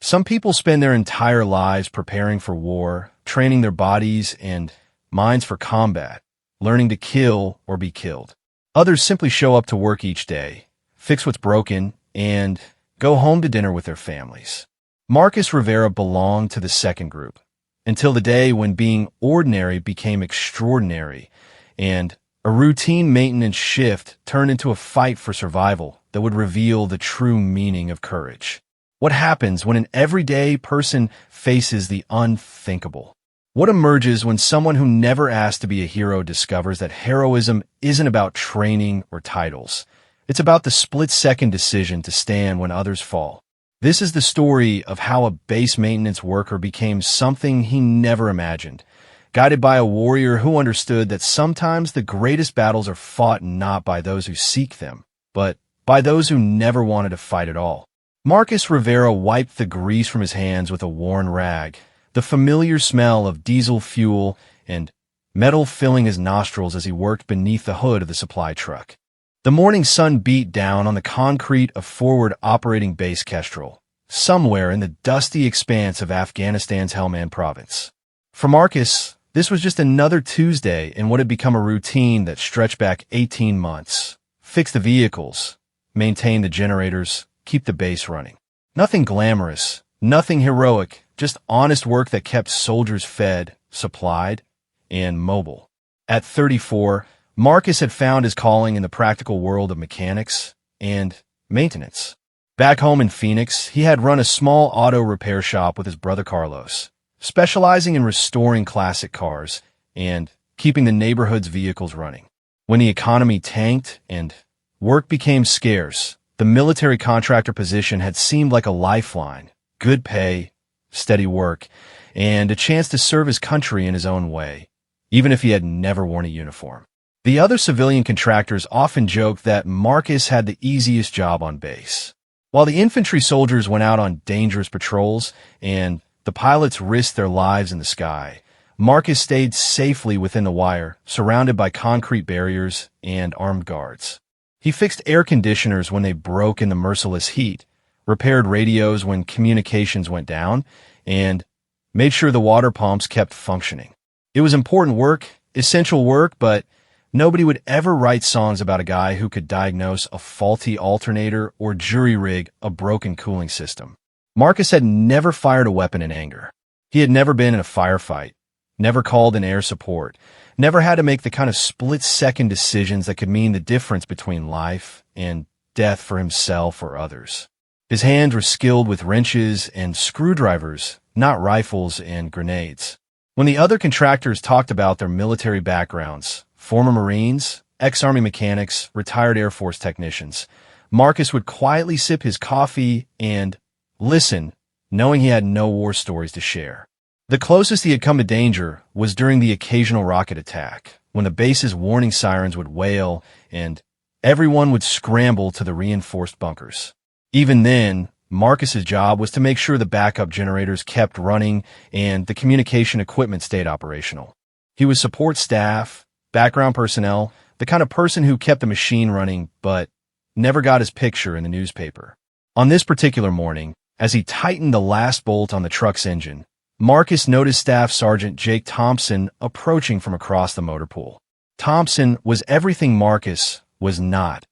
Some people spend their entire lives preparing for war, training their bodies and minds for combat, learning to kill or be killed. Others simply show up to work each day, fix what's broken, and go home to dinner with their families. Marcus Rivera belonged to the second group, until the day when being ordinary became extraordinary, and a routine maintenance shift turned into a fight for survival that would reveal the true meaning of courage. What happens when an everyday person faces the unthinkable? What emerges when someone who never asked to be a hero discovers that heroism isn't about training or titles? It's about the split-second decision to stand when others fall. This is the story of how a base maintenance worker became something he never imagined, guided by a warrior who understood that sometimes the greatest battles are fought not by those who seek them, but by those who never wanted to fight at all. Marcus Rivera wiped the grease from his hands with a worn rag, the familiar smell of diesel fuel and metal filling his nostrils as he worked beneath the hood of the supply truck. The morning sun beat down on the concrete of forward operating base Kestrel, somewhere in the dusty expanse of Afghanistan's Helmand province. For Marcus, this was just another Tuesday in what had become a routine that stretched back 18 months. Fix the vehicles, maintain the generators, keep the base running. Nothing glamorous, nothing heroic, just honest work that kept soldiers fed, supplied, and mobile. At 34, Marcus had found his calling in the practical world of mechanics and maintenance. Back home in Phoenix, he had run a small auto repair shop with his brother Carlos, specializing in restoring classic cars and keeping the neighborhood's vehicles running. When the economy tanked and work became scarce, the military contractor position had seemed like a lifeline: good pay, steady work, and a chance to serve his country in his own way, even if he had never worn a uniform. The other civilian contractors often joked that Marcus had the easiest job on base. While the infantry soldiers went out on dangerous patrols and the pilots risked their lives in the sky, Marcus stayed safely within the wire, surrounded by concrete barriers and armed guards. He fixed air conditioners when they broke in the merciless heat, repaired radios when communications went down, and made sure the water pumps kept functioning. It was important work, essential work, but nobody would ever write songs about a guy who could diagnose a faulty alternator or jury-rig a broken cooling system. Marcus had never fired a weapon in anger. He had never been in a firefight, never called in air support, never had to make the kind of split-second decisions that could mean the difference between life and death for himself or others. His hands were skilled with wrenches and screwdrivers, not rifles and grenades. When the other contractors talked about their military backgrounds, former Marines, ex-Army mechanics, retired Air Force technicians, Marcus would quietly sip his coffee and listen, knowing he had no war stories to share. The closest he had come to danger was during the occasional rocket attack, when the base's warning sirens would wail and everyone would scramble to the reinforced bunkers. Even then, Marcus's job was to make sure the backup generators kept running and the communication equipment stayed operational. He would support staff, background personnel, the kind of person who kept the machine running but never got his picture in the newspaper. On this particular morning, as he tightened the last bolt on the truck's engine, Marcus noticed Staff Sergeant Jake Thompson approaching from across the motor pool. Thompson was everything Marcus was not: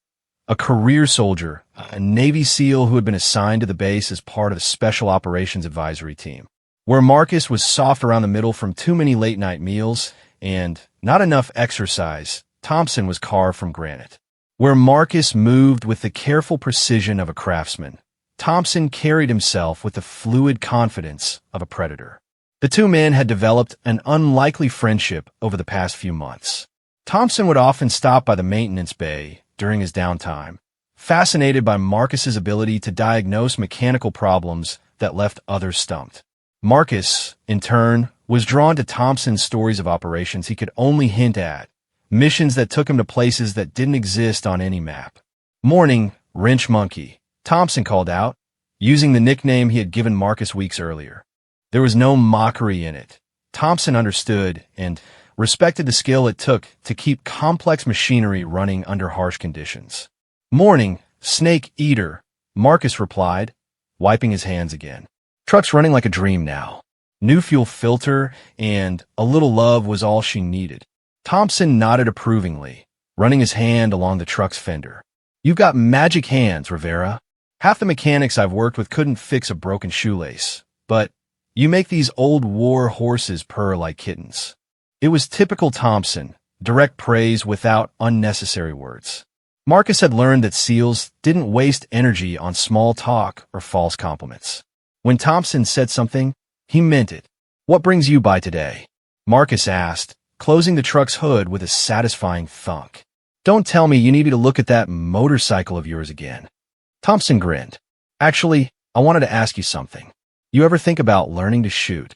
a career soldier, a Navy SEAL who had been assigned to the base as part of the Special Operations Advisory Team. Where Marcus was soft around the middle from too many late-night meals and not enough exercise, Thompson was carved from granite. Where Marcus moved with the careful precision of a craftsman, Thompson carried himself with the fluid confidence of a predator. The two men had developed an unlikely friendship over the past few months. Thompson would often stop by the maintenance bay during his downtime, fascinated by Marcus's ability to diagnose mechanical problems that left others stumped. Marcus, in turn, was drawn to Thompson's stories of operations he could only hint at, missions that took him to places that didn't exist on any map. "Morning, Wrench Monkey," Thompson called out, using the nickname he had given Marcus weeks earlier. There was no mockery in it. Thompson understood and respected the skill it took to keep complex machinery running under harsh conditions. "Morning, Snake Eater," Marcus replied, wiping his hands again. Truck's running like a dream now. New fuel filter and a little love was all she needed. Thompson nodded approvingly, running his hand along the truck's fender. You've got magic hands, Rivera. Half the mechanics I've worked with couldn't fix a broken shoelace, but you make these old war horses purr like kittens. It was typical Thompson, direct praise without unnecessary words. Marcus had learned that SEALs didn't waste energy on small talk or false compliments. When Thompson said something, he meant it. What brings you by today? Marcus asked, closing the truck's hood with a satisfying thunk. Don't tell me you need me to look at that motorcycle of yours again. Thompson grinned. Actually, I wanted to ask you something. You ever think about learning to shoot?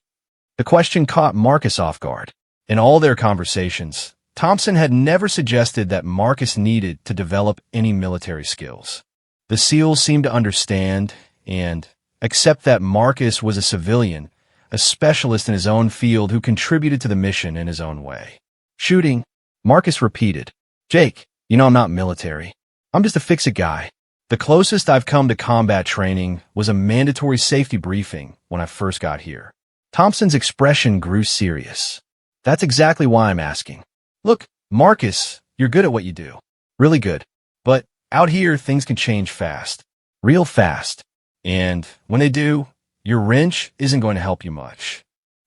The question caught Marcus off guard. In all their conversations, Thompson had never suggested that Marcus needed to develop any military skills. The SEALs seemed to understand and accept that Marcus was a civilian, a specialist in his own field who contributed to the mission in his own way. Shooting, Marcus repeated. Jake, you know I'm not military. I'm just a fix-it guy. The closest I've come to combat training was a mandatory safety briefing when I first got here. Thompson's expression grew serious. That's exactly why I'm asking. Look, Marcus, you're good at what you do. Really good. But out here, things can change fast. Real fast. And when they do, your wrench isn't going to help you much.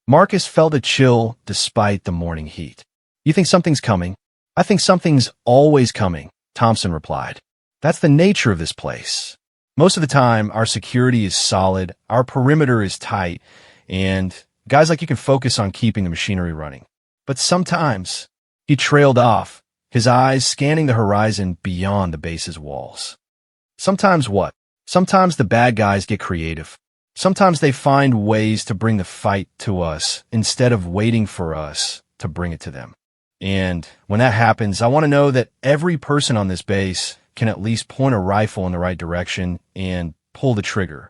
Marcus felt a chill despite the morning heat. You think something's coming? I think something's always coming, Thompson replied. That's the nature of this place. Most of the time, our security is solid, our perimeter is tight, and guys like you can focus on keeping the machinery running. But sometimes, he trailed off, his eyes scanning the horizon beyond the base's walls. Sometimes what? Sometimes the bad guys get creative. Sometimes they find ways to bring the fight to us instead of waiting for us to bring it to them. And when that happens, I want to know that every person on this base can at least point a rifle in the right direction and pull the trigger.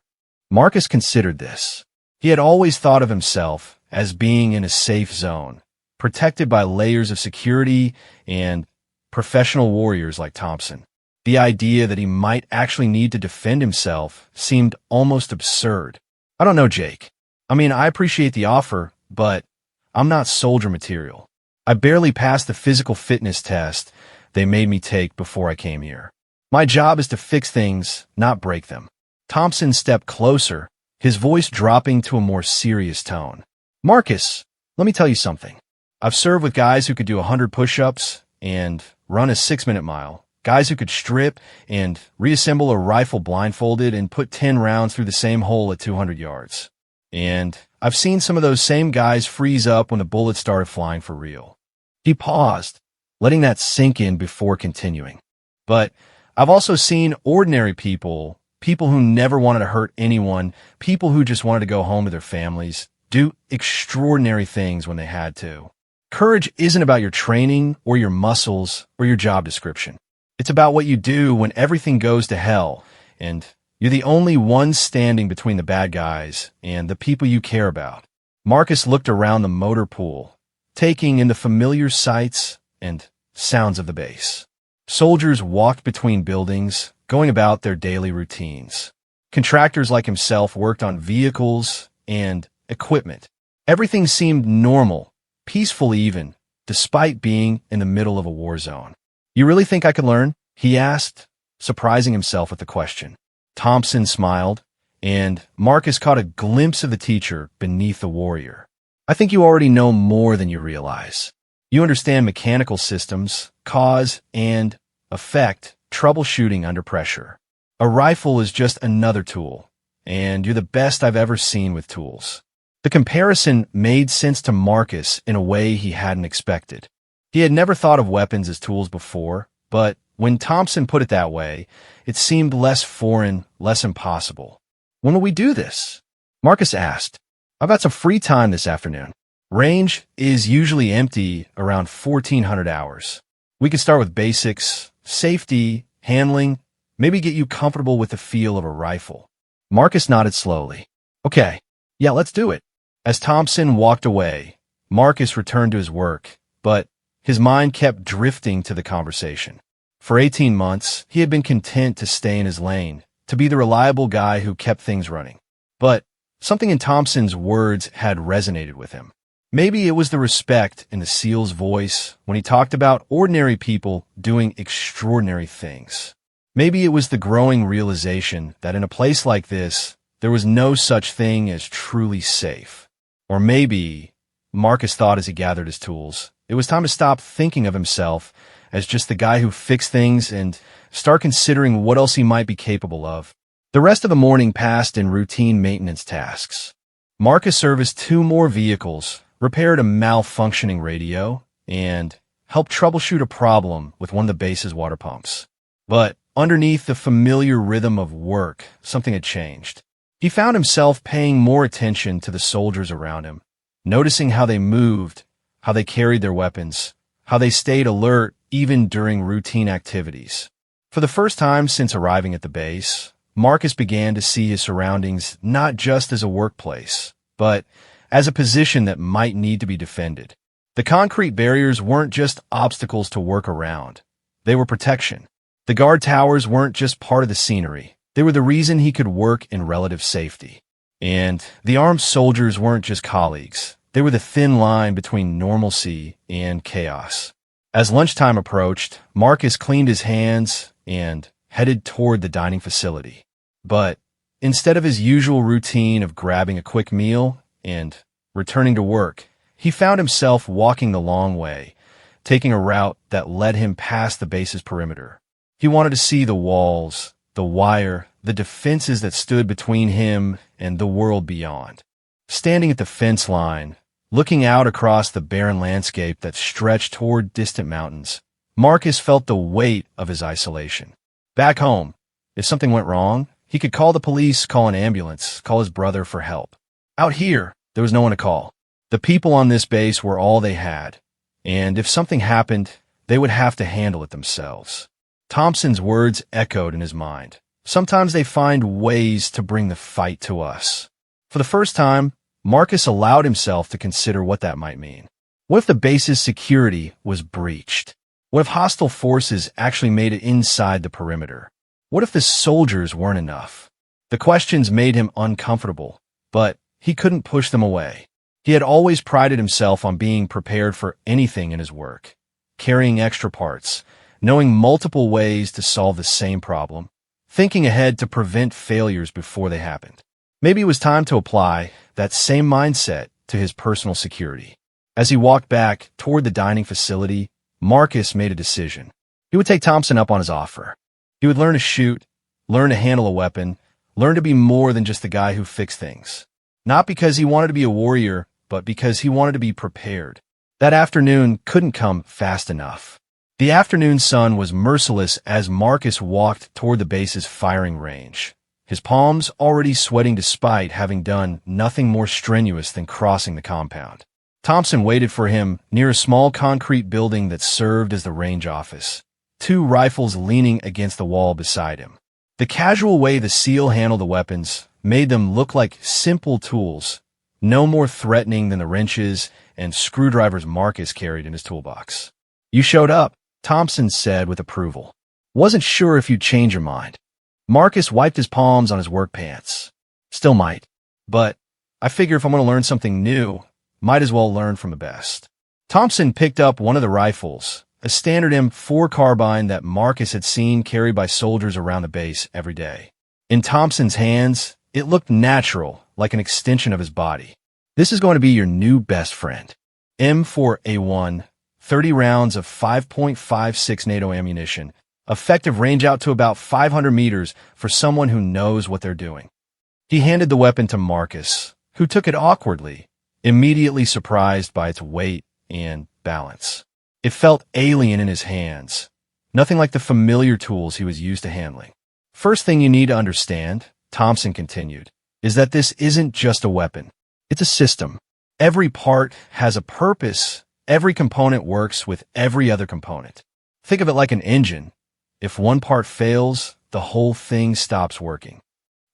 Marcus considered this. He had always thought of himself as being in a safe zone, protected by layers of security and professional warriors like Thompson. The idea that he might actually need to defend himself seemed almost absurd. I don't know, Jake. I mean, I appreciate the offer, but I'm not soldier material. I barely passed the physical fitness test they made me take before I came here. My job is to fix things, not break them. Thompson stepped closer, his voice dropping to a more serious tone. Marcus, let me tell you something. I've served with guys who could do 100 push-ups and run a 6-minute mile. Guys who could strip and reassemble a rifle blindfolded and put 10 rounds through the same hole at 200 yards. And I've seen some of those same guys freeze up when the bullets started flying for real. He paused, letting that sink in before continuing. But I've also seen ordinary people, people who never wanted to hurt anyone, people who just wanted to go home to their families, do extraordinary things when they had to. Courage isn't about your training or your muscles or your job description. It's about what you do when everything goes to hell and you're the only one standing between the bad guys and the people you care about. Marcus looked around the motor pool, taking in the familiar sights and sounds of the base. Soldiers walked between buildings, going about their daily routines. Contractors like himself worked on vehicles and equipment. Everything seemed normal, peaceful even, despite being in the middle of a war zone. You really think I could learn? He asked, surprising himself with the question. Thompson smiled, and Marcus caught a glimpse of the teacher beneath the warrior. I think you already know more than you realize. You understand mechanical systems, cause and effect, troubleshooting under pressure. A rifle is just another tool, and you're the best I've ever seen with tools. The comparison made sense to Marcus in a way he hadn't expected. He had never thought of weapons as tools before, but when Thompson put it that way, it seemed less foreign, less impossible. When will we do this? Marcus asked. I've got some free time this afternoon. Range is usually empty around 1400 hours. We could start with basics, safety, handling, maybe get you comfortable with the feel of a rifle. Marcus nodded slowly. Okay, yeah, let's do it. As Thompson walked away, Marcus returned to his work, but his mind kept drifting to the conversation. For 18 months, he had been content to stay in his lane, to be the reliable guy who kept things running. But Something in Thompson's words had resonated with him. Maybe it was the respect in the SEAL's voice when he talked about ordinary people doing extraordinary things. Maybe it was the growing realization that in a place like this, there was no such thing as truly safe. Or maybe, Marcus thought as he gathered his tools, it was time to stop thinking of himself as just the guy who fixed things and start considering what else he might be capable of. The rest of the morning passed in routine maintenance tasks. Marcus serviced 2 more vehicles, repaired a malfunctioning radio, and helped troubleshoot a problem with one of the base's water pumps. But underneath the familiar rhythm of work, something had changed. He found himself paying more attention to the soldiers around him, noticing how they moved, how they carried their weapons, how they stayed alert even during routine activities. For the first time since arriving at the base, Marcus began to see his surroundings not just as a workplace, but as a position that might need to be defended. The concrete barriers weren't just obstacles to work around. They were protection. The guard towers weren't just part of the scenery. They were the reason he could work in relative safety. And the armed soldiers weren't just colleagues. They were the thin line between normalcy and chaos. As lunchtime approached, Marcus cleaned his hands and headed toward the dining facility. But instead of his usual routine of grabbing a quick meal and returning to work, he found himself walking the long way, taking a route that led him past the base's perimeter. He wanted to see the walls, the wire, the defenses that stood between him and the world beyond. Standing at the fence line, looking out across the barren landscape that stretched toward distant mountains, Marcus felt the weight of his isolation. Back home, if something went wrong, he could call the police, call an ambulance, call his brother for help. Out here, there was no one to call. The people on this base were all they had, and if something happened, they would have to handle it themselves. Thompson's words echoed in his mind. Sometimes they find ways to bring the fight to us. For the first time, Marcus allowed himself to consider what that might mean. What if the base's security was breached? What if hostile forces actually made it inside the perimeter? What if the soldiers weren't enough? The questions made him uncomfortable, but he couldn't push them away. He had always prided himself on being prepared for anything in his work, carrying extra parts, knowing multiple ways to solve the same problem, thinking ahead to prevent failures before they happened. Maybe it was time to apply that same mindset to his personal security. As he walked back toward the dining facility, Marcus made a decision. He would take Thompson up on his offer. He would learn to shoot, learn to handle a weapon, learn to be more than just the guy who fixed things. Not because he wanted to be a warrior, but because he wanted to be prepared. That afternoon couldn't come fast enough. The afternoon sun was merciless as Marcus walked toward the base's firing range, his palms already sweating despite having done nothing more strenuous than crossing the compound. Thompson waited for him near a small concrete building that served as the range office, 2 rifles leaning against the wall beside him. The casual way the SEAL handled the weapons made them look like simple tools, no more threatening than the wrenches and screwdrivers Marcus carried in his toolbox. "You showed up," Thompson said with approval. "Wasn't sure if you'd change your mind." Marcus wiped his palms on his work pants. "Still might. But I figure if I'm going to learn something new, might as well learn from the best." Thompson picked up one of the rifles, a standard M4 carbine that Marcus had seen carried by soldiers around the base every day. In Thompson's hands, it looked natural, like an extension of his body. "This is going to be your new best friend." M4A1, 30 rounds of 5.56 NATO ammunition, effective range out to about 500 meters for someone who knows what they're doing. He handed the weapon to Marcus, who took it awkwardly, immediately surprised by its weight and balance. It felt alien in his hands, nothing like the familiar tools he was used to handling. "First thing you need to understand," Thompson continued, "is that this isn't just a weapon. It's a system. Every part has a purpose. Every component works with every other component. Think of it like an engine. If one part fails, the whole thing stops working."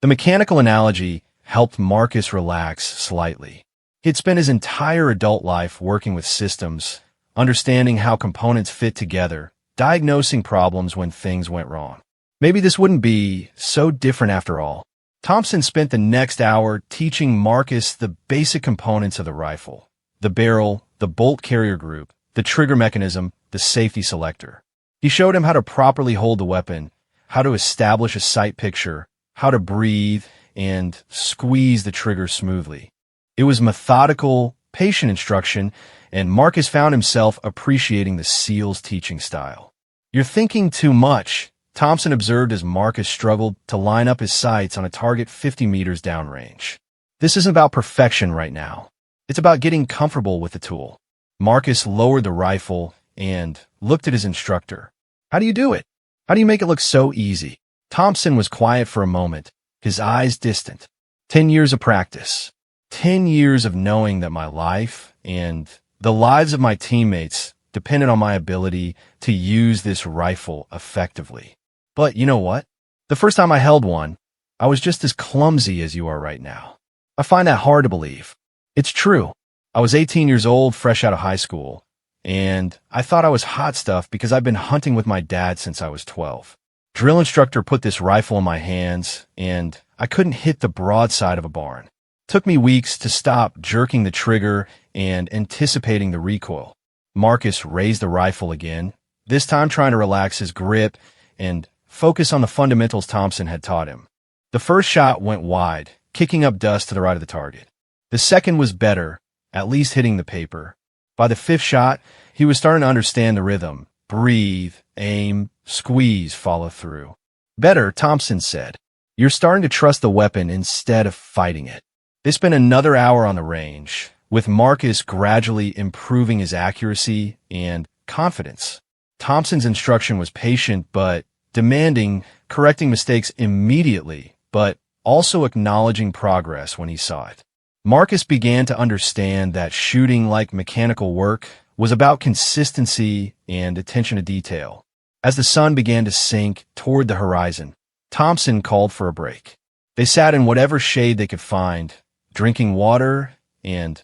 The mechanical analogy helped Marcus relax slightly. He'd spent his entire adult life working with systems, understanding how components fit together, diagnosing problems when things went wrong. Maybe this wouldn't be so different after all. Thompson spent the next hour teaching Marcus the basic components of the rifle: the barrel, the bolt carrier group, the trigger mechanism, the safety selector. He showed him how to properly hold the weapon, how to establish a sight picture, how to breathe, and squeeze the trigger smoothly. It was methodical, patient instruction, and Marcus found himself appreciating the SEAL's teaching style. "You're thinking too much," Thompson observed as Marcus struggled to line up his sights on a target 50 meters downrange. "This isn't about perfection right now. It's about getting comfortable with the tool." Marcus lowered the rifle and looked at his instructor. "How do you do it? How do you make it look so easy?" Thompson was quiet for a moment, his eyes distant. 10 years of practice. 10 years of knowing that my life and the lives of my teammates depended on my ability to use this rifle effectively. But you know what? The first time I held one, I was just as clumsy as you are right now. I find that hard to believe. It's true. I was 18 years old, fresh out of high school, and I thought I was hot stuff because I'd been hunting with my dad since I was 12. Drill instructor put this rifle in my hands, and I couldn't hit the broadside of a barn. It took me weeks to stop jerking the trigger and anticipating the recoil. Marcus raised the rifle again, this time trying to relax his grip and focus on the fundamentals Thompson had taught him. The first shot went wide, kicking up dust to the right of the target. The second was better, at least hitting the paper. By the fifth shot, he was starting to understand the rhythm: breathe, aim, squeeze, follow through. "Better," Thompson said. "You're starting to trust the weapon instead of fighting it." They spent another hour on the range, with Marcus gradually improving his accuracy and confidence. Thompson's instruction was patient but demanding, correcting mistakes immediately, but also acknowledging progress when he saw it. Marcus began to understand that shooting, like mechanical work, was about consistency and attention to detail. As the sun began to sink toward the horizon, Thompson called for a break. They sat in whatever shade they could find, drinking water and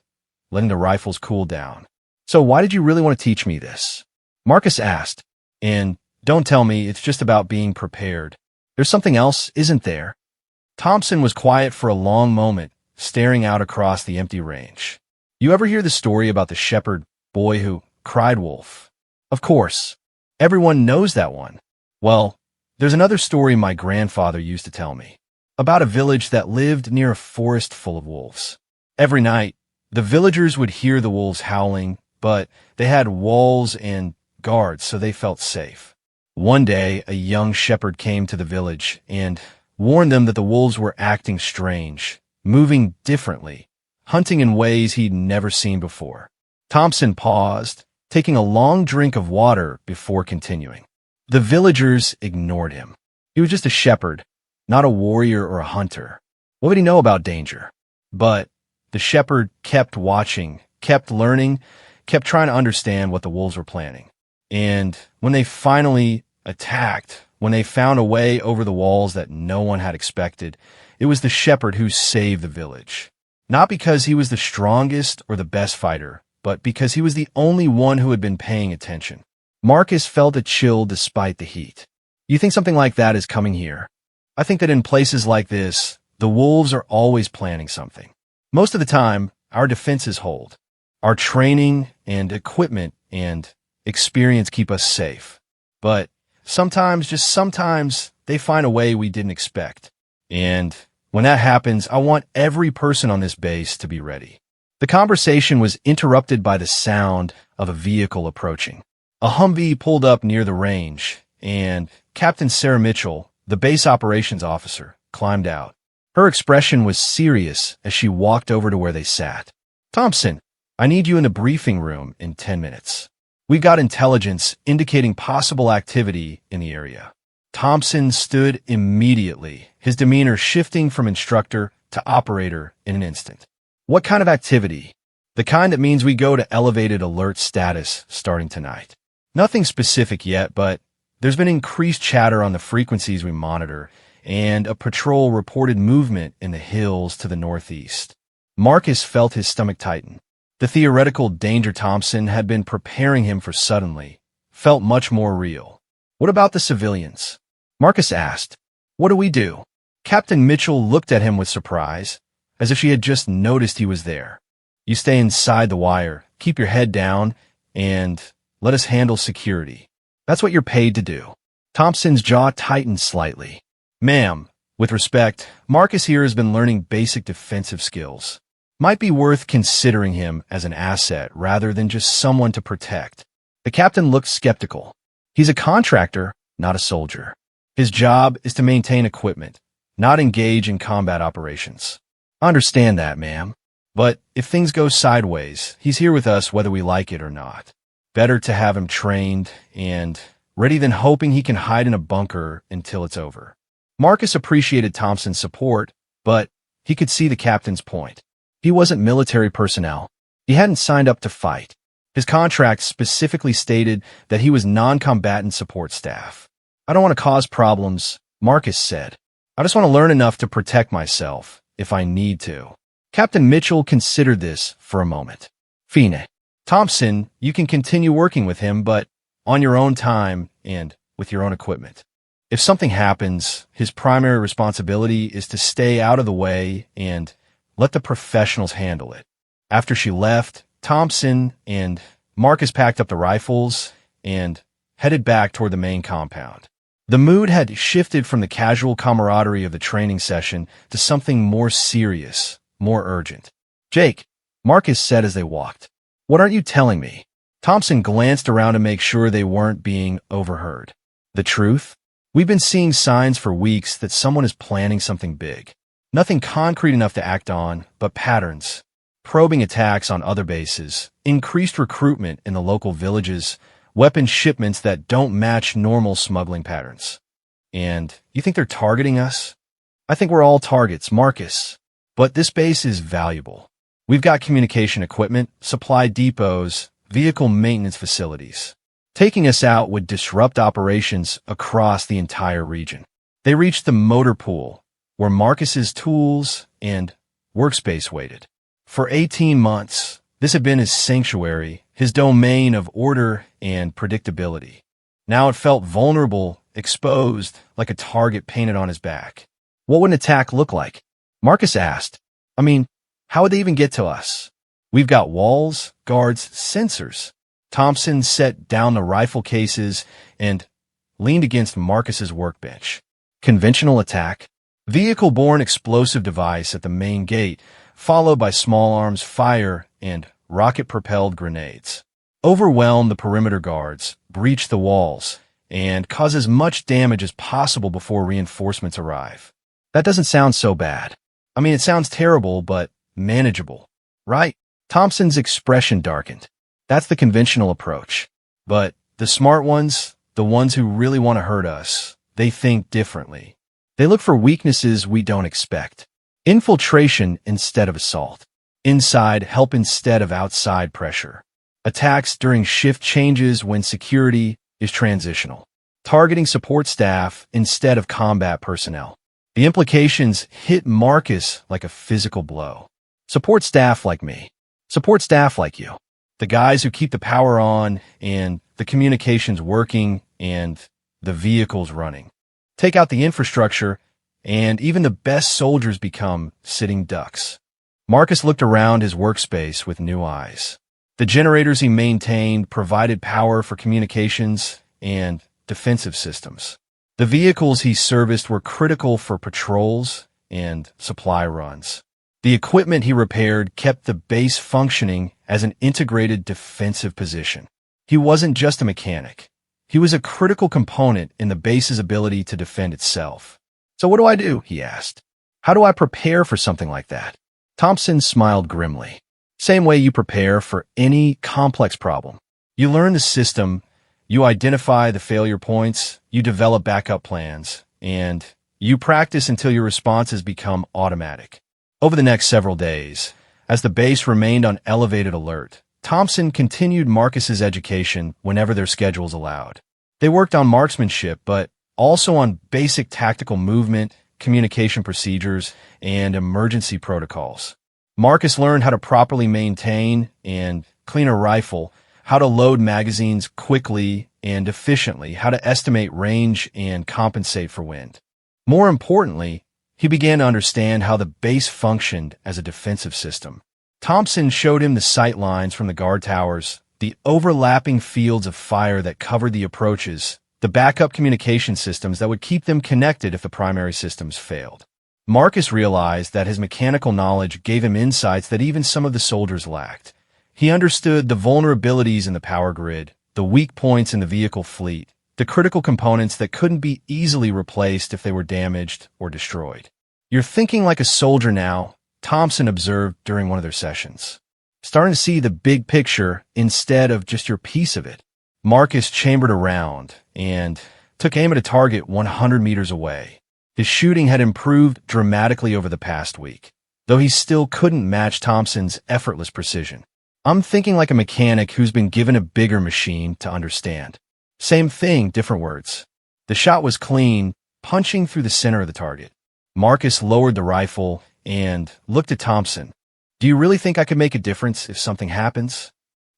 letting the rifles cool down. "So why did you really want to teach me this?" Marcus asked. "And don't tell me it's just about being prepared. There's something else, isn't there?" Thompson was quiet for a long moment, staring out across the empty range. "You ever hear the story about the shepherd boy who cried wolf?" "Of course. Everyone knows that one." "Well, there's another story my grandfather used to tell me, about a village that lived near a forest full of wolves. Every night, the villagers would hear the wolves howling, but they had walls and guards, so they felt safe. One day, a young shepherd came to the village and warned them that the wolves were acting strange, moving differently, hunting in ways he'd never seen before. Thompson paused, taking a long drink of water before continuing. The villagers ignored him. He was just a shepherd, not a warrior or a hunter. What would he know about danger? But the shepherd kept watching, kept learning, kept trying to understand what the wolves were planning. And when they finally attacked, when they found a way over the walls that no one had expected, it was the shepherd who saved the village. Not because he was the strongest or the best fighter, but because he was the only one who had been paying attention. Marcus felt a chill despite the heat. You think something like that is coming here? I think that in places like this, the wolves are always planning something. Most of the time, our defenses hold. Our training and equipment and experience keep us safe. But sometimes, just sometimes, they find a way we didn't expect. And when that happens, I want every person on this base to be ready. The conversation was interrupted by the sound of a vehicle approaching. A Humvee pulled up near the range, and Captain Sarah Mitchell, the base operations officer, climbed out. Her expression was serious as she walked over to where they sat. "Thompson, I need you in the briefing room in 10 minutes. We got intelligence indicating possible activity in the area." Thompson stood immediately, his demeanor shifting from instructor to operator in an instant. "What kind of activity?" "The kind that means we go to elevated alert status starting tonight." "Nothing specific yet, but there's been increased chatter on the frequencies we monitor, and a patrol reported movement in the hills to the northeast." Marcus felt his stomach tighten. The theoretical danger Thompson had been preparing him for suddenly felt much more real. "What about the civilians?" Marcus asked. "What do we do?" Captain Mitchell looked at him with surprise, as if she had just noticed he was there. You stay inside the wire, keep your head down, and let us handle security. That's what you're paid to do. Thompson's jaw tightened slightly. Ma'am, with respect, Marcus here has been learning basic defensive skills. Might be worth considering him as an asset rather than just someone to protect. The captain looked skeptical. He's a contractor, not a soldier. His job is to maintain equipment, not engage in combat operations. I understand that, ma'am. But if things go sideways, he's here with us whether we like it or not. Better to have him trained and ready than hoping he can hide in a bunker until it's over. Marcus appreciated Thompson's support, but he could see the captain's point. He wasn't military personnel. He hadn't signed up to fight. His contract specifically stated that he was non-combatant support staff. I don't want to cause problems, Marcus said. I just want to learn enough to protect myself, if I need to. Captain Mitchell considered this for a moment. Fine. Thompson, you can continue working with him, but on your own time and with your own equipment. If something happens, his primary responsibility is to stay out of the way and let the professionals handle it. After she left, Thompson and Marcus packed up the rifles and headed back toward the main compound. The mood had shifted from the casual camaraderie of the training session to something more serious, more urgent. Jake, Marcus said as they walked. What aren't you telling me? Thompson glanced around to make sure they weren't being overheard. The truth? We've been seeing signs for weeks that someone is planning something big. Nothing concrete enough to act on, but patterns. Probing attacks on other bases, increased recruitment in the local villages, weapon shipments that don't match normal smuggling patterns. And you think they're targeting us? I think we're all targets, Marcus. But this base is valuable. We've got communication equipment, supply depots, vehicle maintenance facilities. Taking us out would disrupt operations across the entire region. They reached the motor pool, where Marcus's tools and workspace waited. For 18 months, this had been his sanctuary, his domain of order and predictability. Now it felt vulnerable, exposed, like a target painted on his back. What would an attack look like? Marcus asked. I mean, how would they even get to us? We've got walls, guards, sensors. Thompson set down the rifle cases and leaned against Marcus's workbench. Conventional attack. Vehicle-borne explosive device at the main gate, followed by small arms fire and rocket-propelled grenades. Overwhelm the perimeter guards, breach the walls, and cause as much damage as possible before reinforcements arrive. That doesn't sound so bad. I mean, it sounds terrible, but manageable, right? Thompson's expression darkened. That's the conventional approach. But the smart ones, the ones who really want to hurt us, they think differently. They look for weaknesses we don't expect. Infiltration instead of assault. Inside help instead of outside pressure. Attacks during shift changes when security is transitional. Targeting support staff instead of combat personnel. The implications hit Marcus like a physical blow. Support staff like me. Support staff like you. The guys who keep the power on and the communications working and the vehicles running. Take out the infrastructure, and even the best soldiers become sitting ducks. Marcus looked around his workspace with new eyes. The generators he maintained provided power for communications and defensive systems. The vehicles he serviced were critical for patrols and supply runs. The equipment he repaired kept the base functioning as an integrated defensive position. He wasn't just a mechanic. He was a critical component in the base's ability to defend itself. So what do I do? He asked. How do I prepare for something like that? Thompson smiled grimly. Same way you prepare for any complex problem. You learn the system, you identify the failure points, you develop backup plans, and you practice until your responses become automatic. Over the next several days, as the base remained on elevated alert, Thompson continued Marcus's education whenever their schedules allowed. They worked on marksmanship, but also on basic tactical movement, communication procedures, and emergency protocols. Marcus learned how to properly maintain and clean a rifle, how to load magazines quickly and efficiently, how to estimate range and compensate for wind. More importantly, he began to understand how the base functioned as a defensive system. Thompson showed him the sight lines from the guard towers, the overlapping fields of fire that covered the approaches, the backup communication systems that would keep them connected if the primary systems failed. Marcus realized that his mechanical knowledge gave him insights that even some of the soldiers lacked. He understood the vulnerabilities in the power grid, the weak points in the vehicle fleet, the critical components that couldn't be easily replaced if they were damaged or destroyed. "You're thinking like a soldier now," Thompson observed during one of their sessions. "Starting to see the big picture instead of just your piece of it." Marcus chambered around and took aim at a target 100 meters away. His shooting had improved dramatically over the past week, though he still couldn't match Thompson's effortless precision. "I'm thinking like a mechanic who's been given a bigger machine to understand." Same thing, different words. The shot was clean, punching through the center of the target. Marcus lowered the rifle and looked at Thompson. "Do you really think I could make a difference if something happens?"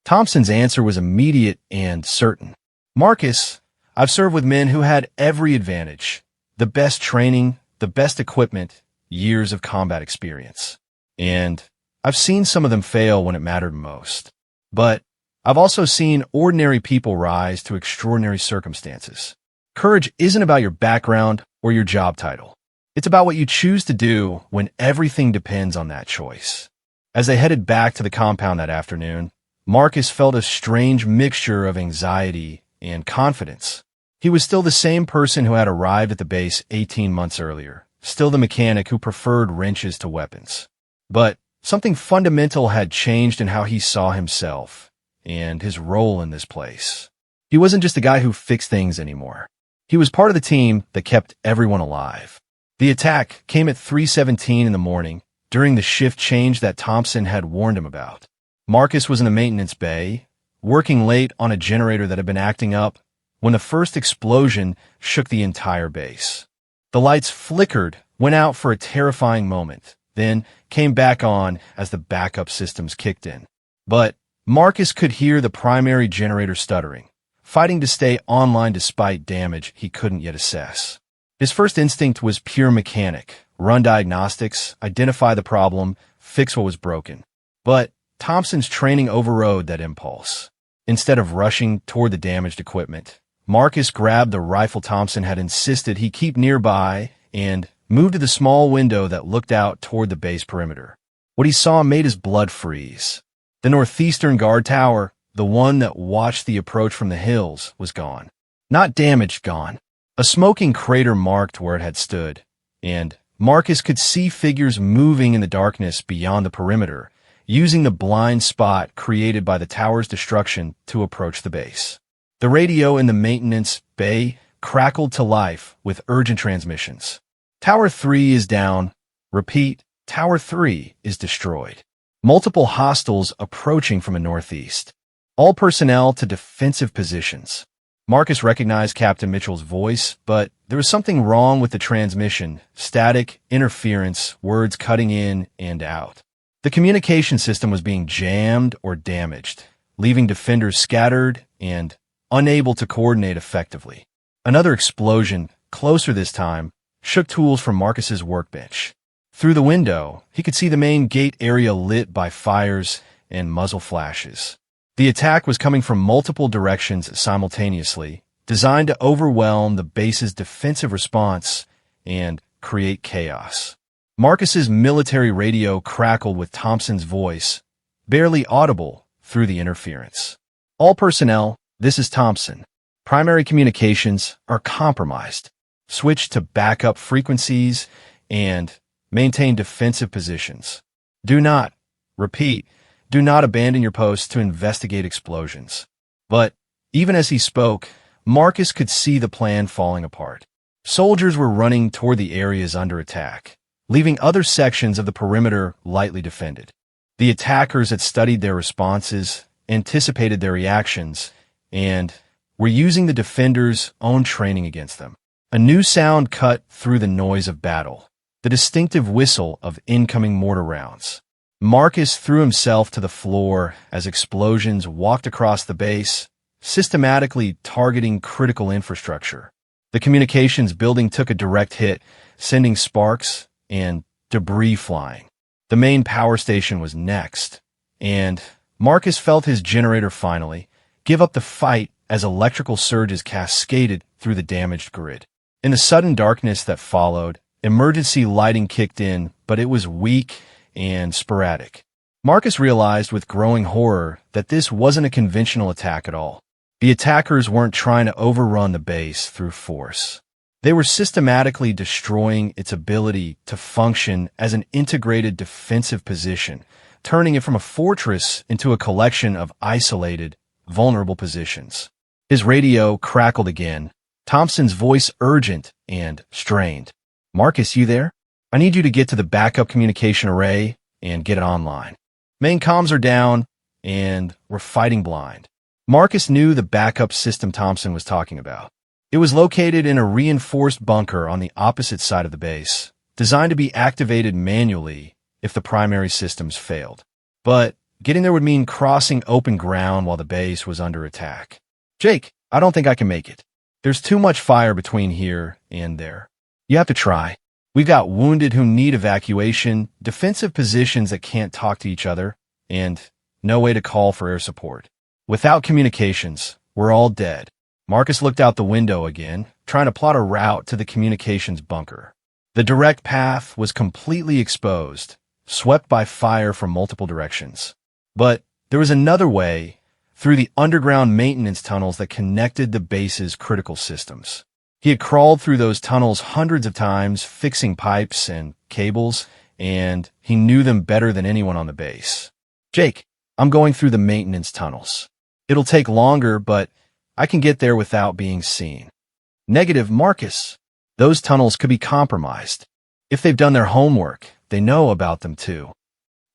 Thompson's answer was immediate and certain. "Marcus, I've served with men who had every advantage. The best training, the best equipment, years of combat experience. And I've seen some of them fail when it mattered most. But I've also seen ordinary people rise to extraordinary circumstances. Courage isn't about your background or your job title. It's about what you choose to do when everything depends on that choice." As they headed back to the compound that afternoon, Marcus felt a strange mixture of anxiety and confidence. He was still the same person who had arrived at the base 18 months earlier, still the mechanic who preferred wrenches to weapons. But something fundamental had changed in how he saw himself and his role in this place. He wasn't just a guy who fixed things anymore. He was part of the team that kept everyone alive. The attack came at 3:17 in the morning, during the shift change that Thompson had warned him about. Marcus was in the maintenance bay, working late on a generator that had been acting up, when the first explosion shook the entire base. The lights flickered, went out for a terrifying moment, then came back on as the backup systems kicked in. But Marcus could hear the primary generator stuttering, fighting to stay online despite damage he couldn't yet assess. His first instinct was pure mechanic: run diagnostics, identify the problem, fix what was broken. But Thompson's training overrode that impulse. Instead of rushing toward the damaged equipment, Marcus grabbed the rifle Thompson had insisted he keep nearby and moved to the small window that looked out toward the base perimeter. What he saw made his blood freeze. The northeastern guard tower, the one that watched the approach from the hills, was gone. Not damaged, gone. A smoking crater marked where it had stood, and Marcus could see figures moving in the darkness beyond the perimeter, using the blind spot created by the tower's destruction to approach the base. The radio in the maintenance bay crackled to life with urgent transmissions. "Tower 3 is down. Repeat, Tower 3 is destroyed. Multiple hostiles approaching from the northeast. All personnel to defensive positions." Marcus recognized Captain Mitchell's voice, but there was something wrong with the transmission: static, interference, words cutting in and out. The communication system was being jammed or damaged, leaving defenders scattered and unable to coordinate effectively. Another explosion, closer this time, shook tools from Marcus's workbench. Through the window, he could see the main gate area lit by fires and muzzle flashes. The attack was coming from multiple directions simultaneously, designed to overwhelm the base's defensive response and create chaos. Marcus's military radio crackled with Thompson's voice, barely audible through the interference. "All personnel, this is Thompson. Primary communications are compromised. Switch to backup frequencies and maintain defensive positions. Do not, repeat, do not abandon your posts to investigate explosions." But even as he spoke, Marcus could see the plan falling apart. Soldiers were running toward the areas under attack, leaving other sections of the perimeter lightly defended. The attackers had studied their responses, anticipated their reactions, and were using the defenders' own training against them. A new sound cut through the noise of battle, the distinctive whistle of incoming mortar rounds. Marcus threw himself to the floor as explosions walked across the base, systematically targeting critical infrastructure. The communications building took a direct hit, sending sparks and debris flying. The main power station was next, and Marcus felt his generator finally give up the fight as electrical surges cascaded through the damaged grid. In the sudden darkness that followed, emergency lighting kicked in, but it was weak and sporadic. Marcus realized with growing horror that this wasn't a conventional attack at all. The attackers weren't trying to overrun the base through force. They were systematically destroying its ability to function as an integrated defensive position, turning it from a fortress into a collection of isolated, vulnerable positions. His radio crackled again, Thompson's voice urgent and strained. "Marcus, you there? I need you to get to the backup communication array and get it online. Main comms are down, and we're fighting blind." Marcus knew the backup system Thompson was talking about. It was located in a reinforced bunker on the opposite side of the base, designed to be activated manually if the primary systems failed. But getting there would mean crossing open ground while the base was under attack. "Jake, I don't think I can make it. There's too much fire between here and there. You have to try. We've got wounded who need evacuation, defensive positions that can't talk to each other, and no way to call for air support. Without communications, we're all dead." Marcus looked out the window again, trying to plot a route to the communications bunker. The direct path was completely exposed, swept by fire from multiple directions. But there was another way, through the underground maintenance tunnels that connected the base's critical systems. He had crawled through those tunnels hundreds of times, fixing pipes and cables, and he knew them better than anyone on the base. "Jake, I'm going through the maintenance tunnels. It'll take longer, but I can get there without being seen." "Negative, Marcus. Those tunnels could be compromised. If they've done their homework, they know about them too."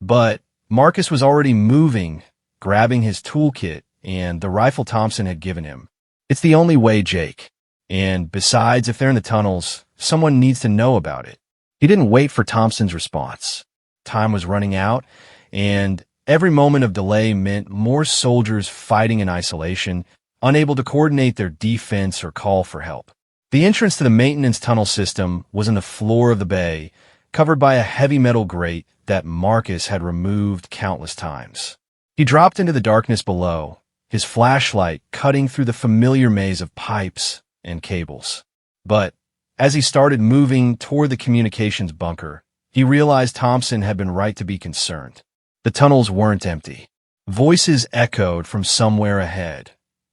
But Marcus was already moving, grabbing his toolkit and the rifle Thompson had given him. "It's the only way, Jake. And besides, if they're in the tunnels, someone needs to know about it." He didn't wait for Thompson's response. Time was running out, and every moment of delay meant more soldiers fighting in isolation, unable to coordinate their defense or call for help. The entrance to the maintenance tunnel system was in the floor of the bay, covered by a heavy metal grate that Marcus had removed countless times. He dropped into the darkness below, his flashlight cutting through the familiar maze of pipes and cables. But as he started moving toward the communications bunker, he realized Thompson had been right to be concerned. The tunnels weren't empty. Voices echoed from somewhere ahead.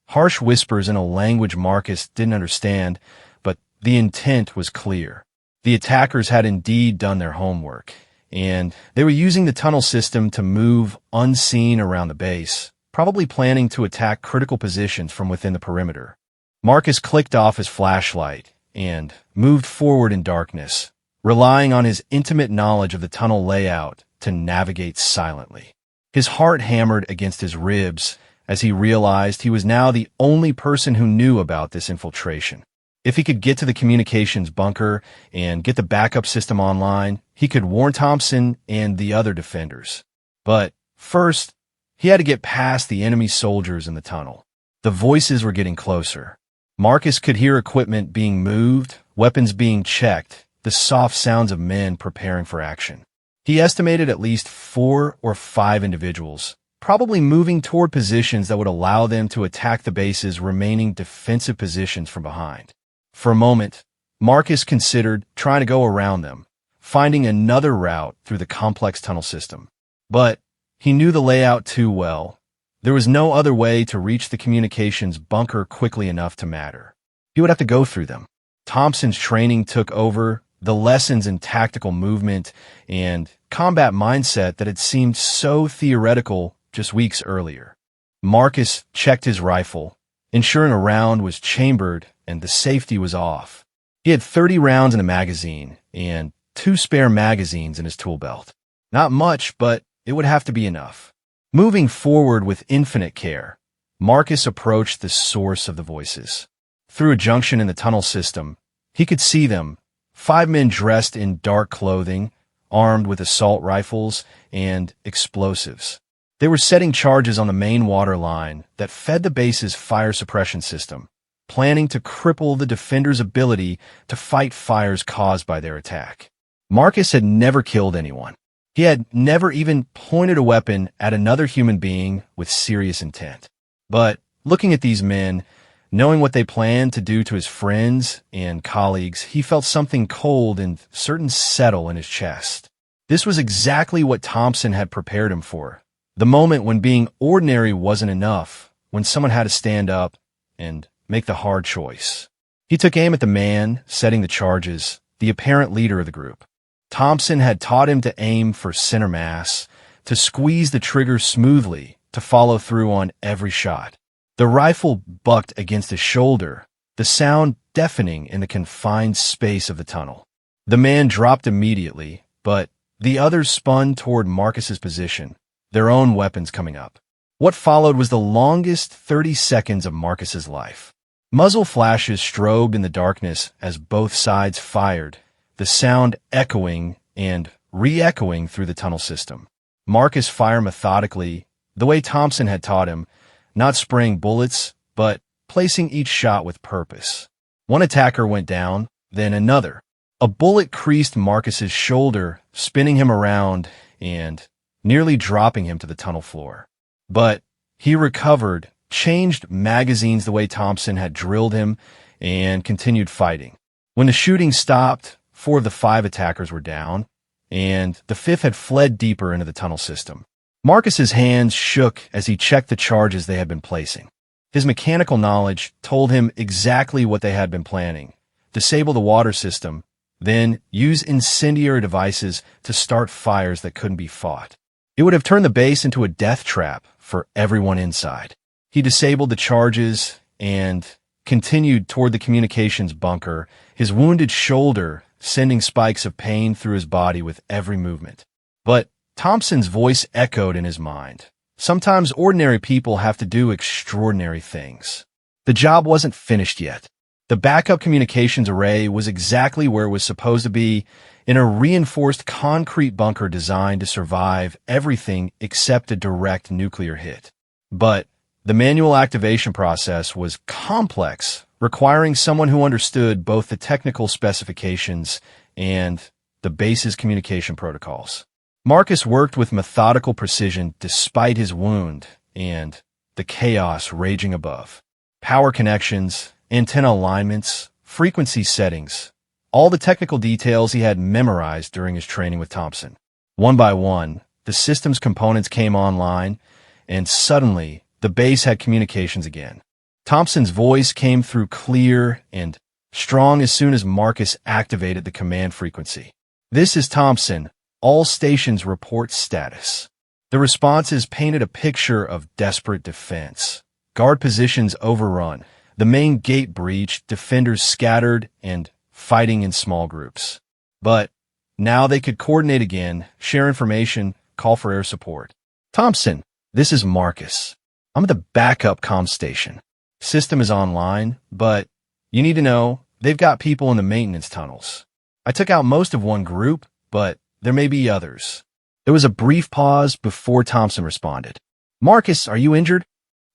Harsh whispers in a language Marcus didn't understand, but the intent was clear. The attackers had indeed done their homework, and they were using the tunnel system to move unseen around the base, probably planning to attack critical positions from within the perimeter. Marcus clicked off his flashlight and moved forward in darkness, relying on his intimate knowledge of the tunnel layout to navigate silently. His heart hammered against his ribs as he realized he was now the only person who knew about this infiltration. If he could get to the communications bunker and get the backup system online, he could warn Thompson and the other defenders. But first, he had to get past the enemy soldiers in the tunnel. The voices were getting closer. Marcus could hear equipment being moved, weapons being checked, the soft sounds of men preparing for action. He estimated at least 4 or 5 individuals, probably moving toward positions that would allow them to attack the base's remaining defensive positions from behind. For a moment, Marcus considered trying to go around them, finding another route through the complex tunnel system. But he knew the layout too well. There was no other way to reach the communications bunker quickly enough to matter. He would have to go through them. Thompson's training took over, the lessons in tactical movement and combat mindset that had seemed so theoretical just weeks earlier. Marcus checked his rifle, ensuring a round was chambered and the safety was off. He had 30 rounds in a magazine and 2 spare magazines in his tool belt. Not much, but it would have to be enough. Moving forward with infinite care, Marcus approached the source of the voices. Through a junction in the tunnel system, he could see them, 5 men dressed in dark clothing, armed with assault rifles and explosives. They were setting charges on the main water line that fed the base's fire suppression system. planning to cripple the defenders' ability to fight fires caused by their attack. Marcus had never killed anyone. He had never even pointed a weapon at another human being with serious intent. But looking at these men, knowing what they planned to do to his friends and colleagues, he felt something cold and certain settle in his chest. This was exactly what Thompson had prepared him for. The moment when being ordinary wasn't enough, when someone had to stand up and make the hard choice. He took aim at the man setting the charges, the apparent leader of the group. Thompson had taught him to aim for center mass, to squeeze the trigger smoothly, to follow through on every shot. The rifle bucked against his shoulder, the sound deafening in the confined space of the tunnel. The man dropped immediately, but the others spun toward Marcus's position, their own weapons coming up. What followed was the longest 30 seconds of Marcus's life. Muzzle flashes strobed in the darkness as both sides fired, the sound echoing and re-echoing through the tunnel system. Marcus fired methodically, the way Thompson had taught him, not spraying bullets, but placing each shot with purpose. One attacker went down, then another. A bullet creased Marcus's shoulder, spinning him around and nearly dropping him to the tunnel floor. But he recovered, changed magazines the way Thompson had drilled him, and continued fighting. When the shooting stopped, 4 of the 5 attackers were down, and the 5th had fled deeper into the tunnel system. Marcus's hands shook as he checked the charges they had been placing. His mechanical knowledge told him exactly what they had been planning. Disable the water system, then use incendiary devices to start fires that couldn't be fought. It would have turned the base into a death trap for everyone inside. He disabled the charges and continued toward the communications bunker, his wounded shoulder sending spikes of pain through his body with every movement. But Thompson's voice echoed in his mind. Sometimes ordinary people have to do extraordinary things. The job wasn't finished yet. The backup communications array was exactly where it was supposed to be, in a reinforced concrete bunker designed to survive everything except a direct nuclear hit. But the manual activation process was complex, requiring someone who understood both the technical specifications and the base's communication protocols. Marcus worked with methodical precision despite his wound and the chaos raging above. Power connections, antenna alignments, frequency settings, all the technical details he had memorized during his training with Thompson. One by one, the system's components came online, and suddenly, the base had communications again. Thompson's voice came through clear and strong as soon as Marcus activated the command frequency. "This is Thompson. All stations report status." The responses painted a picture of desperate defense. Guard positions overrun, the main gate breached, defenders scattered, and fighting in small groups. But now they could coordinate again, share information, call for air support. "Thompson, this is Marcus. I'm at the backup comm station. System is online, but you need to know they've got people in the maintenance tunnels. I took out most of one group, but there may be others." There was a brief pause before Thompson responded. "Marcus, are you injured?"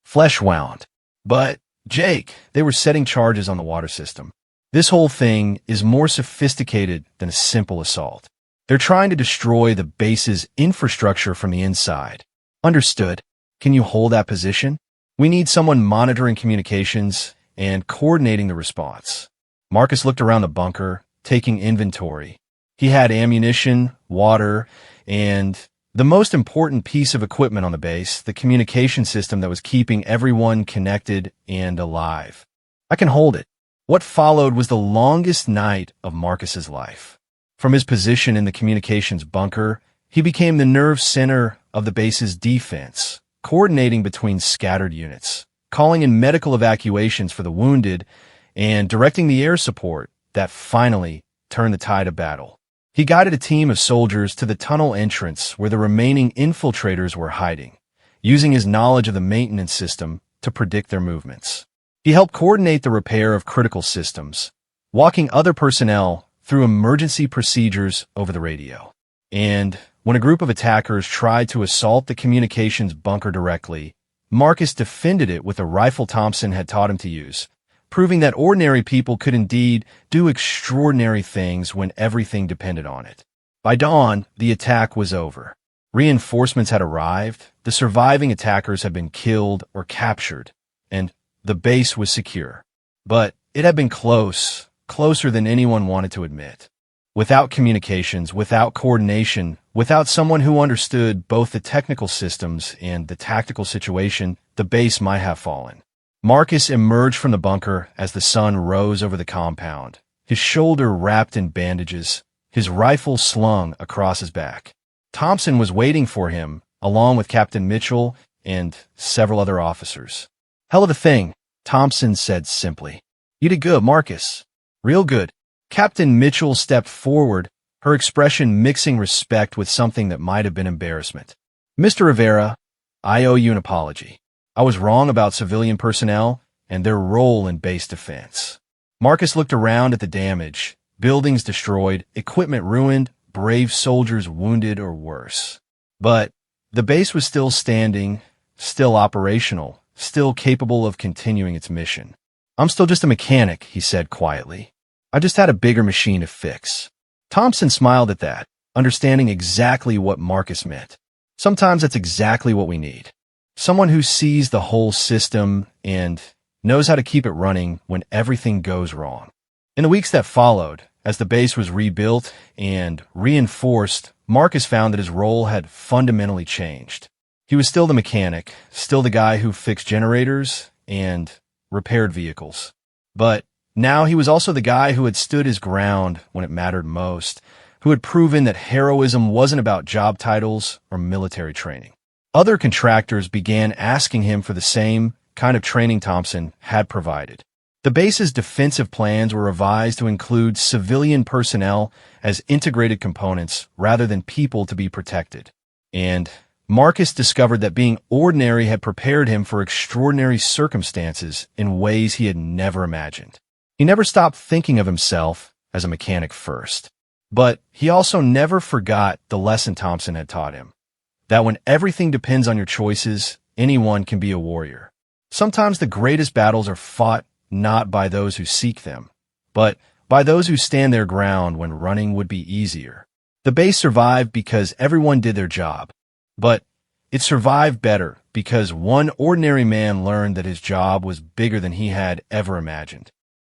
Flesh wound. "But, Jake, they were setting charges on the water system. This whole thing is more sophisticated than a simple assault. They're trying to destroy the base's infrastructure from the inside." "Understood. Can you hold that position? We need someone monitoring communications and coordinating the response." Marcus looked around the bunker, taking inventory. He had ammunition, water, and the most important piece of equipment on the base, the communication system that was keeping everyone connected and alive. "I can hold it." What followed was the longest night of Marcus's life. From his position in the communications bunker, he became the nerve center of the base's defense, coordinating between scattered units, calling in medical evacuations for the wounded, and directing the air support that finally turned the tide of battle. He guided a team of soldiers to the tunnel entrance where the remaining infiltrators were hiding, using his knowledge of the maintenance system to predict their movements. He helped coordinate the repair of critical systems, walking other personnel through emergency procedures over the radio. And when a group of attackers tried to assault the communications bunker directly, Marcus defended it with a rifle Thompson had taught him to use, proving that ordinary people could indeed do extraordinary things when everything depended on it. By dawn, the attack was over. Reinforcements had arrived, the surviving attackers had been killed or captured, and the base was secure. But it had been close, closer than anyone wanted to admit. Without communications, without coordination, without someone who understood both the technical systems and the tactical situation, the base might have fallen. Marcus emerged from the bunker as the sun rose over the compound, his shoulder wrapped in bandages, his rifle slung across his back. Thompson was waiting for him, along with Captain Mitchell and several other officers. "Hell of a thing," Thompson said simply. "You did good, Marcus. Real good." Captain Mitchell stepped forward, her expression mixing respect with something that might have been embarrassment. "Mr. Rivera, I owe you an apology. I was wrong about civilian personnel and their role in base defense." Marcus looked around at the damage, buildings destroyed, equipment ruined, brave soldiers wounded or worse. But the base was still standing, still operational, still capable of continuing its mission. "I'm still just a mechanic," he said quietly. "I just had a bigger machine to fix." Thompson smiled at that, understanding exactly what Marcus meant. Sometimes that's exactly what we need. Someone who sees the whole system and knows how to keep it running when everything goes wrong. In the weeks that followed, as the base was rebuilt and reinforced, Marcus found that his role had fundamentally changed. He was still the mechanic, still the guy who fixed generators and repaired vehicles. But now he was also the guy who had stood his ground when it mattered most, who had proven that heroism wasn't about job titles or military training. Other contractors began asking him for the same kind of training Thompson had provided. The base's defensive plans were revised to include civilian personnel as integrated components rather than people to be protected. And Marcus discovered that being ordinary had prepared him for extraordinary circumstances in ways he had never imagined. He never stopped thinking of himself as a mechanic first. But he also never forgot the lesson Thompson had taught him, that when everything depends on your choices, anyone can be a warrior. Sometimes the greatest battles are fought not by those who seek them, but by those who stand their ground when running would be easier. The base survived because everyone did their job, but it survived better because one ordinary man learned that his job was bigger than he had ever imagined.